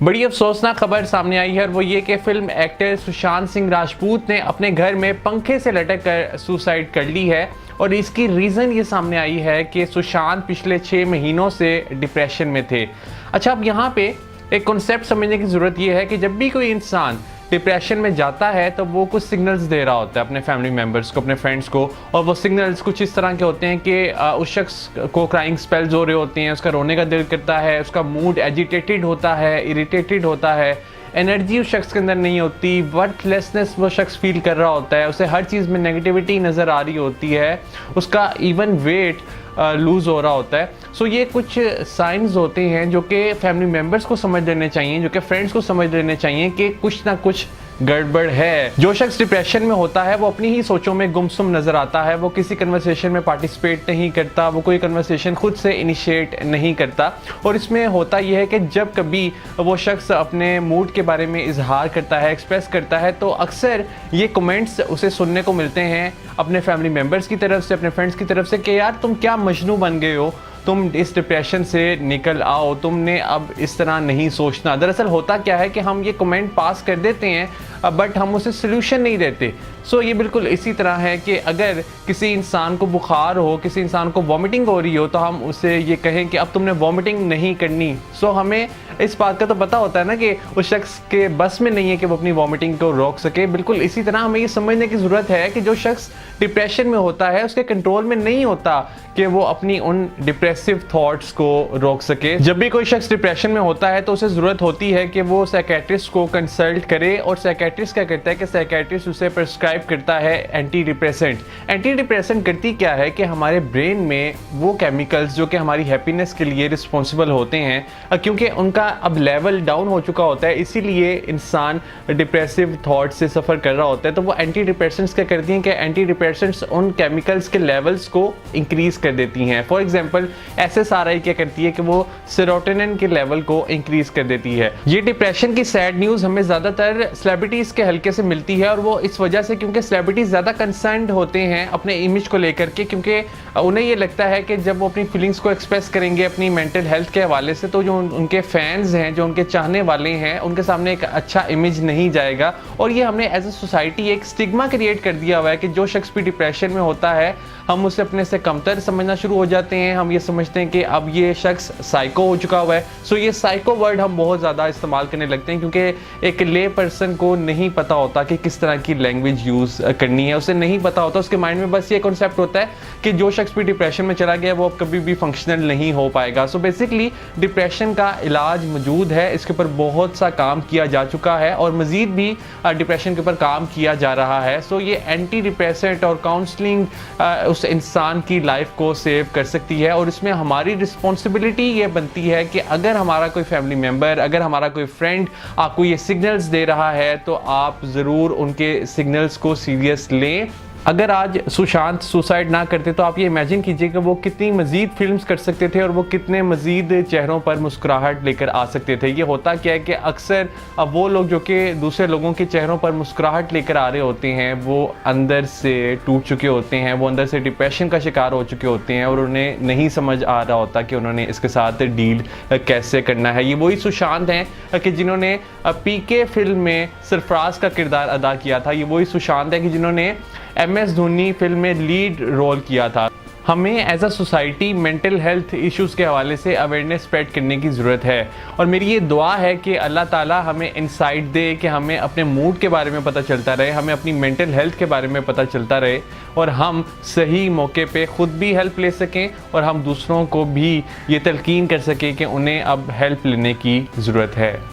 बड़ी अफसोसनाक खबर सामने आई है और वो ये कि फिल्म एक्टर सुशांत सिंह राजपूत ने अपने घर में पंखे से लटक कर सुसाइड कर ली है। और इसकी रीज़न ये सामने आई है कि सुशांत पिछले 6 महीनों से डिप्रेशन में थे। अच्छा, अब यहाँ पे एक कॉन्सेप्ट समझने की ज़रूरत ये है कि जब भी कोई इंसान डिप्रेशन में जाता है तो वो कुछ सिग्नल्स दे रहा होता है अपने फैमिली मेम्बर्स को, अपने फ्रेंड्स को। और वो सिग्नल्स कुछ इस तरह के होते हैं कि उस शख्स को क्राइंग स्पेल्स हो रहे होते हैं, उसका रोने का दिल करता है, उसका मूड एजिटेटेड होता है, इरिटेटेड होता है, एनर्जी उस शख्स के अंदर नहीं होती, वर्थलेसनेस वो शख्स फील कर रहा होता है, उसे हर चीज़ में नेगेटिविटी नज़र आ रही होती है, उसका इवन वेट लूज़ हो रहा होता है। सो ये कुछ साइंस होते हैं जो कि फैमिली मेम्बर्स को समझ लेने चाहिए, जो कि फ्रेंड्स को समझ लेने चाहिए कि कुछ ना कुछ गड़बड़ है। जो शख्स डिप्रेशन में होता है वो अपनी ही सोचों में गुमसुम नजर आता है, वो किसी कन्वर्सेशन में पार्टिसिपेट नहीं करता, वो कोई कन्वर्सेशन खुद से इनिशिएट नहीं करता। और इसमें होता यह है कि जब कभी वो शख्स अपने मूड के बारे में इजहार करता है, एक्सप्रेस करता है, तो अक्सर ये कमेंट्स उसे सुनने को मिलते हैं अपने फैमिली मेम्बर्स की तरफ से, अपने फ्रेंड्स की तरफ से कि यार तुम क्या मजनू बन गए हो, तुम इस डिप्रेशन से निकल आओ, तुमने अब इस तरह नहीं सोचना। दरअसल होता क्या है कि हम ये कमेंट पास कर देते हैं बट हम उसे सोल्यूशन नहीं देते। सो ये बिल्कुल इसी तरह है कि अगर किसी इंसान को बुखार हो, किसी इंसान को वॉमिटिंग हो रही हो, तो हम उसे ये कहें कि अब तुमने वॉमिटिंग नहीं करनी। सो हमें इस बात का तो पता होता है ना कि उस शख्स के बस में नहीं है कि वो अपनी वॉमिटिंग को रोक सके। बिल्कुल इसी तरह हमें ये समझने की ज़रूरत है कि जो शख्स डिप्रेशन में होता है उसके कंट्रोल में नहीं होता कि वो अपनी उन डिप्रेसिव थॉट्स को रोक सके। जब भी कोई शख्स डिप्रेशन में होता है तो उसे ज़रूरत होती है कि वो साइकेट्रिस्ट को कंसल्ट करे। और साइकेट्रिस्ट क्या करता है कि साइकेट्रिस्ट उसे प्रिस्क्राइब करता है एंटी डिप्रेसेंट। एंटी डिप्रेसेंट करती क्या है कि हमारे ब्रेन में वो केमिकल्स जो कि हमारी हैप्पीनेस के लिए रिस्पॉन्सिबल होते हैं, क्योंकि उनका अब लेवल डाउन हो चुका होता है, इसीलिए इंसान डिप्रेसिव थॉट से सफ़र कर रहा होता है। तो वो एंटी डिप्रेसेंट्स क्या करती हैं कि एंटी डिप्रेसेंट्स उन केमिकल्स के लेवल्स को इंक्रीज कर देती हैं। फॉर एग्जांपल SSRI क्या करती है कि वो सेरोटोनिन के लेवल को इंक्रीज कर देती है। ये डिप्रेशन की सैड न्यूज़ हमें ज़्यादातर सेलिब्रिटीज़ के हल्के से मिलती है, और वो इस वजह से क्योंकि सेलिब्रिटीज़ ज़्यादा कंसर्न्ड होते हैं अपने इमेज को लेकर के, क्योंकि उन्हें ये लगता है कि जब वो अपनी फीलिंग्स को एक्सप्रेस करेंगे अपनी मेंटल हेल्थ के हवाले से, तो जो उनके फैंस हैं, जो उनके चाहने वाले हैं, उनके सामने एक अच्छा इमेज नहीं जाएगा। और ये हमने एज ए सोसाइटी एक स्टिग्मा क्रिएट कर दिया हुआ है कि जो शख्स भी डिप्रेशन में होता है हम उसे अपने से कमतर समझना शुरू हो जाते हैं। हम ये समझते हैं कि अब ये शख्स साइको हो चुका हुआ है। सो ये साइको वर्ड हम बहुत ज़्यादा इस्तेमाल करने लगते हैं, क्योंकि एक ले पर्सन को नहीं पता होता कि किस तरह की लैंग्वेज यूज़ करनी है, उसे नहीं पता होता। उसके माइंड में बस ये कॉन्सेप्ट होता है कि जो शख्स भी डिप्रेशन में चला गया वो अब कभी भी फंक्शनल नहीं हो पाएगा। सो बेसिकली डिप्रेशन का इलाज मौजूद है, इसके ऊपर बहुत सा काम किया जा चुका है और मज़ीद भी डिप्रेशन के ऊपर काम किया जा रहा है। सो ये एंटी डिप्रेसेंट और काउंसलिंग उस इंसान की लाइफ को सेव कर सकती है। और इसमें हमारी रिस्पॉन्सिबिलिटी ये बनती है कि अगर हमारा कोई फैमिली मेम्बर, अगर हमारा कोई फ्रेंड आपको ये सिग्नल्स दे रहा है तो आप ज़रूर उनके सिग्नल्स को सीरियस लें। अगर आज सुशांत सुसाइड ना करते तो आप ये इमेजिन कीजिए कि वो कितनी मज़ीद फिल्म्स कर सकते थे और वो कितने मज़ीद चेहरों पर मुस्कुराहट लेकर आ सकते थे। ये होता क्या है कि अक्सर अब वो लोग जो कि दूसरे लोगों के चेहरों पर मुस्कुराहट लेकर आ रहे होते हैं वो अंदर से टूट चुके होते हैं, वो अंदर से डिप्रेशन का शिकार हो चुके होते हैं और उन्हें नहीं समझ आ रहा होता कि उन्होंने इसके साथ डील कैसे करना है। ये वही सुशांत हैं कि जिन्होंने PK फिल्म में सरफराज का किरदार अदा किया था। ये वही सुशांत है कि जिन्होंने MS धोनी फिल्म में लीड रोल किया था। हमें as a society mental health issues के हवाले से अवेयरनेस स्प्रेड करने की ज़रूरत है। और मेरी ये दुआ है कि अल्लाह ताला हमें इंसाइट दे कि हमें अपने मूड के बारे में पता चलता रहे, हमें अपनी मेंटल हेल्थ के बारे में पता चलता रहे, और हम सही मौके पे ख़ुद भी हेल्प ले सकें और हम दूसरों को भी ये तलकीन कर सकें कि उन्हें अब हेल्प लेने की ज़रूरत है।